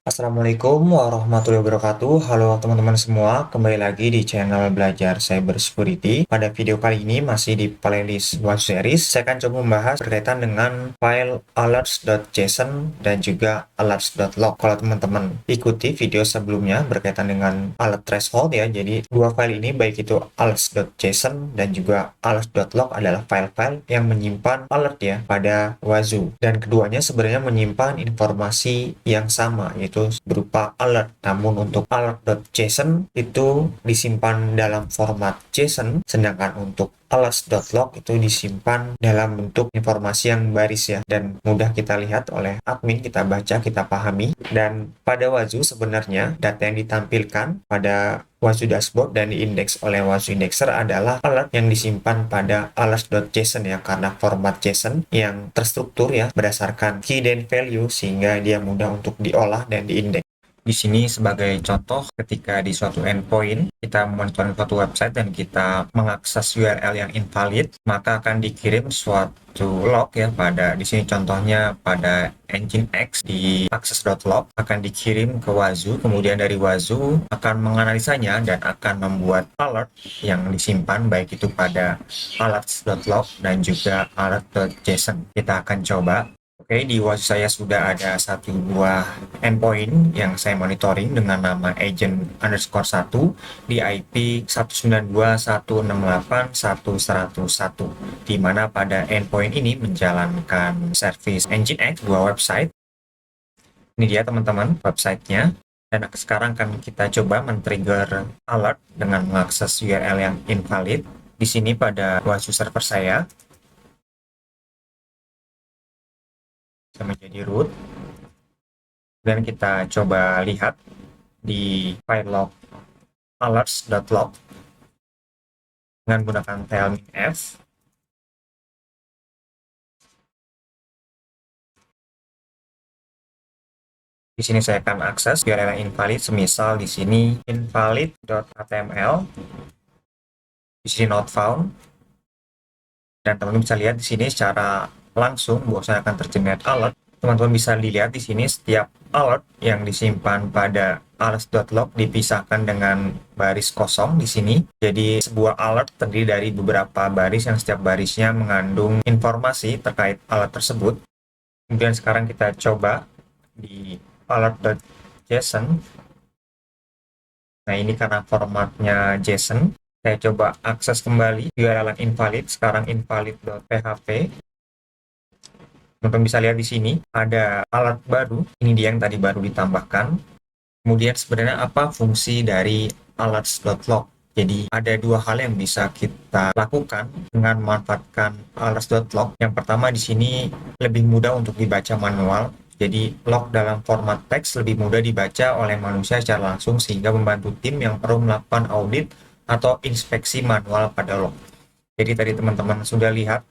Assalamualaikum warahmatullahi wabarakatuh. Halo teman-teman semua, kembali lagi di channel Belajar Cyber Security. Pada video kali ini masih di playlist Watch Series, saya akan coba membahas berkaitan dengan file alerts.json dan juga alerts.log. Kalau teman-teman ikuti video sebelumnya berkaitan dengan alert threshold ya, jadi dua file ini baik itu alerts.json dan juga alerts.log adalah file-file yang menyimpan alert ya pada Wazoo. Dan keduanya sebenarnya menyimpan informasi yang sama, yaitu berupa alert. Namun untuk alert.json itu disimpan dalam format JSON, sedangkan untuk alerts.log itu disimpan dalam bentuk informasi yang baris ya, dan mudah kita lihat oleh admin, kita baca, kita pahami. Dan pada Wazoo sebenarnya data yang ditampilkan pada Wazoo dashboard dan diindeks oleh Wazoo indexer adalah alert yang disimpan pada alerts.json ya, karena format JSON yang terstruktur ya berdasarkan key dan value sehingga dia mudah untuk diolah dan diindeks. Di sini sebagai contoh, ketika di suatu endpoint kita monitoring suatu website dan kita mengakses URL yang invalid, maka akan dikirim suatu log ya, pada di sini contohnya pada Nginx di access.log akan dikirim ke Wazoo, kemudian dari Wazoo akan menganalisanya dan akan membuat alert yang disimpan baik itu pada alerts.log dan juga alert.json. Kita akan coba. Oke, di Wazoo saya sudah ada satu buah endpoint yang saya monitoring dengan nama agent_1 di IP 192.168.1.101, di mana pada endpoint ini menjalankan service Nginx, sebuah website. Ini dia teman-teman websitenya. Dan sekarang akan kita coba men-trigger alert dengan mengakses URL yang invalid. Di sini pada Wazoo server saya menjadi root, dan kita coba lihat di file log alerts.log dengan menggunakan tailminf. Di sini saya akan akses URL yang invalid, semisal di sini invalid.html, di sini not found, dan teman-teman bisa lihat di sini secara langsung bahwa saya akan tergenerate alert. Teman-teman bisa dilihat di sini setiap alert yang disimpan pada alerts.log dipisahkan dengan baris kosong di sini. Jadi sebuah alert terdiri dari beberapa baris yang setiap barisnya mengandung informasi terkait alert tersebut. Kemudian sekarang kita coba di alert.json. Nah, ini karena formatnya JSON. Saya coba akses kembali URL yang invalid, sekarang invalid.php. Teman-teman bisa lihat di sini ada alert baru, ini dia yang tadi baru ditambahkan. Kemudian sebenarnya apa fungsi dari alerts.log? Jadi ada dua hal yang bisa kita lakukan dengan memanfaatkan alerts.log. Yang pertama di sini lebih mudah untuk dibaca manual. Jadi log dalam format teks lebih mudah dibaca oleh manusia secara langsung sehingga membantu tim yang perlu melakukan audit atau inspeksi manual pada log. Jadi tadi teman-teman sudah lihat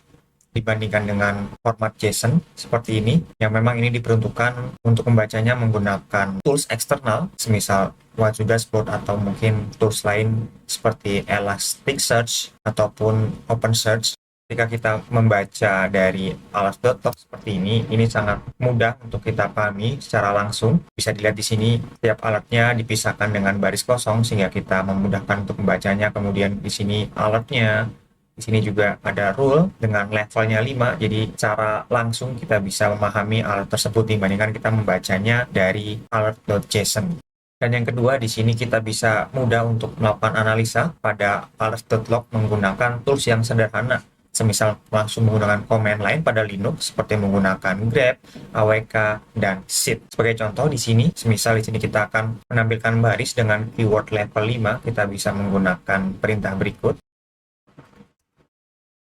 dibandingkan dengan format JSON seperti ini, yang memang ini diperuntukkan untuk membacanya menggunakan tools eksternal, semisal Wazoo Dashboard atau mungkin tools lain seperti Elasticsearch ataupun OpenSearch. Ketika kita membaca dari alerts.log seperti ini sangat mudah untuk kita pahami secara langsung. Bisa dilihat di sini, setiap alertnya dipisahkan dengan baris kosong sehingga kita memudahkan untuk membacanya. Kemudian di sini alertnya, di sini juga ada rule dengan levelnya 5, jadi cara langsung kita bisa memahami alert tersebut dibandingkan kita membacanya dari alert.json. Dan yang kedua, di sini kita bisa mudah untuk melakukan analisa pada alerts.log menggunakan tools yang sederhana, semisal langsung menggunakan command line pada Linux seperti menggunakan grep, awk, dan sit. Sebagai contoh di sini, semisal di sini kita akan menampilkan baris dengan keyword level 5, kita bisa menggunakan perintah berikut.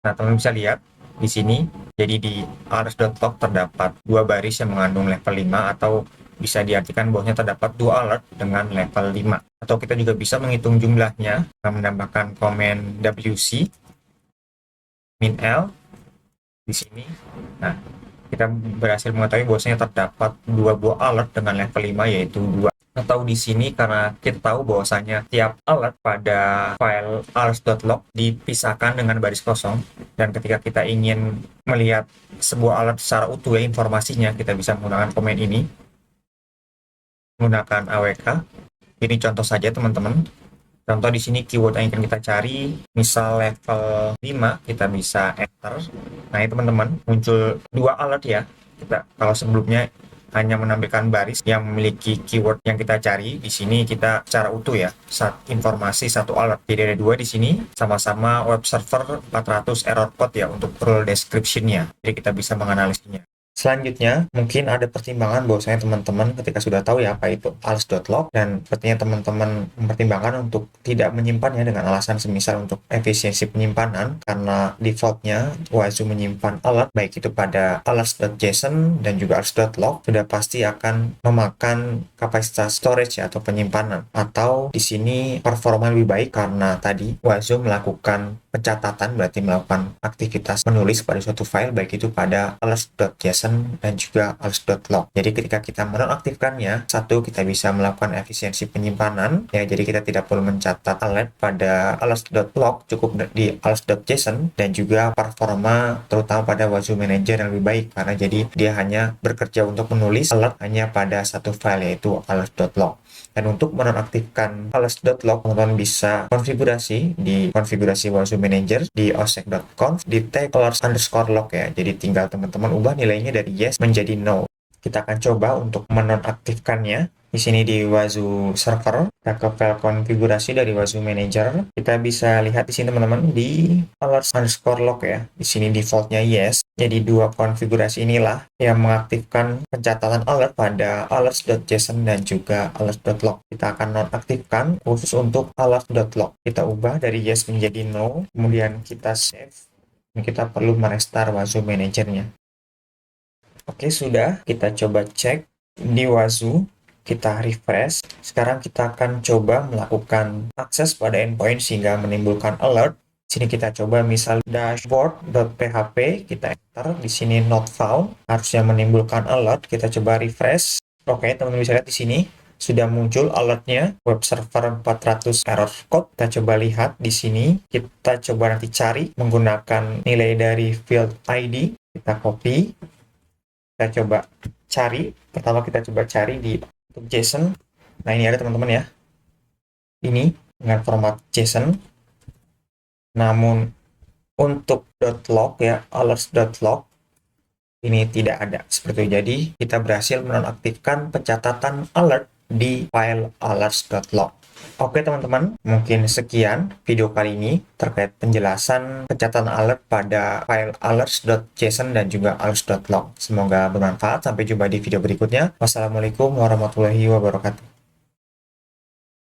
Nah, teman-teman bisa lihat di sini, jadi di alerts.log terdapat dua baris yang mengandung level 5, atau bisa diartikan bahwasanya terdapat dua alert dengan level 5. Atau kita juga bisa menghitung jumlahnya dengan menambahkan komen wc min_l di sini. Nah, kita berhasil mengetahui bahwasanya terdapat dua buah alert dengan level 5, yaitu 2. Atau di sini karena kita tahu bahwasanya tiap alert pada file alerts.log dipisahkan dengan baris kosong, dan ketika kita ingin melihat sebuah alert secara utuh ya informasinya, kita bisa menggunakan komen ini. menggunakan AWK. Ini contoh saja teman-teman. Contoh di sini keyword yang akan kita cari, misal level 5, kita bisa enter. Nah, ini teman-teman, muncul dua alert ya. Kita kalau sebelumnya hanya menampilkan baris yang memiliki keyword yang kita cari, di sini kita secara utuh ya, informasi satu alert. Jadi ada dua di sini, sama-sama web server 400 error code ya untuk rule description-nya. Jadi kita bisa menganalisisnya. Selanjutnya, mungkin ada pertimbangan bahwasanya teman-teman ketika sudah tahu ya apa itu als.log dan sepertinya teman-teman mempertimbangkan untuk tidak menyimpannya dengan alasan semisal untuk efisiensi penyimpanan karena defaultnya Wazoo menyimpan alert baik itu pada alerts.json dan juga alerts.log sudah pasti akan memakan kapasitas storage ya, atau penyimpanan, atau di sini performa lebih baik karena tadi Wazoo melakukan pencatatan, berarti melakukan aktivitas menulis pada suatu file baik itu pada alerts.json dan juga alerts.log. Jadi ketika kita menonaktifkannya, satu, kita bisa melakukan efisiensi penyimpanan ya, jadi kita tidak perlu mencatat alert pada alerts.log, cukup di alerts.json, dan juga performa terutama pada Wazoo Manager yang lebih baik karena jadi dia hanya bekerja untuk menulis alert hanya pada satu file yaitu alerts.log. Dan untuk menonaktifkan alerts.log, teman-teman bisa konfigurasi di konfigurasi Wazoo Manager di osec.conf di tag alerts_log ya. Jadi tinggal teman-teman ubah nilainya dari yes menjadi no. Kita akan coba untuk menonaktifkannya. Di sini di Wazoo Server, kita ke file konfigurasi dari Wazoo Manager. Kita bisa lihat di sini teman-teman di alerts_log ya. Di sini defaultnya yes. Jadi dua konfigurasi inilah yang mengaktifkan pencatatan alert pada alerts.json dan juga alerts.log. Kita akan nonaktifkan khusus untuk alerts.log. Kita ubah dari yes menjadi no, kemudian kita save. Kita perlu merestart Wazoo Manager-nya. Oke, sudah. Kita coba cek di Wazoo. Kita refresh. Sekarang kita akan coba melakukan akses pada endpoint sehingga menimbulkan alert. Sini kita coba misal dashboard.php, kita enter. Di sini not found, harusnya menimbulkan alert. Kita coba refresh. Oke, teman-teman bisa lihat di sini sudah muncul alertnya web server 400 error code. Kita coba lihat di sini. Kita coba nanti cari menggunakan nilai dari field ID. Kita copy. Kita coba cari. Pertama kita coba cari di untuk JSON. Nah, ini ada teman-teman ya. Ini dengan format JSON. Namun untuk .log ya, alerts.log ini tidak ada seperti itu. Jadi kita berhasil menonaktifkan pencatatan alert di file alerts.log. Oke teman-teman, mungkin sekian video kali ini terkait penjelasan pencatatan alert pada file alerts.json dan juga alerts.log. Semoga bermanfaat. Sampai jumpa di video berikutnya. Wassalamualaikum warahmatullahi wabarakatuh.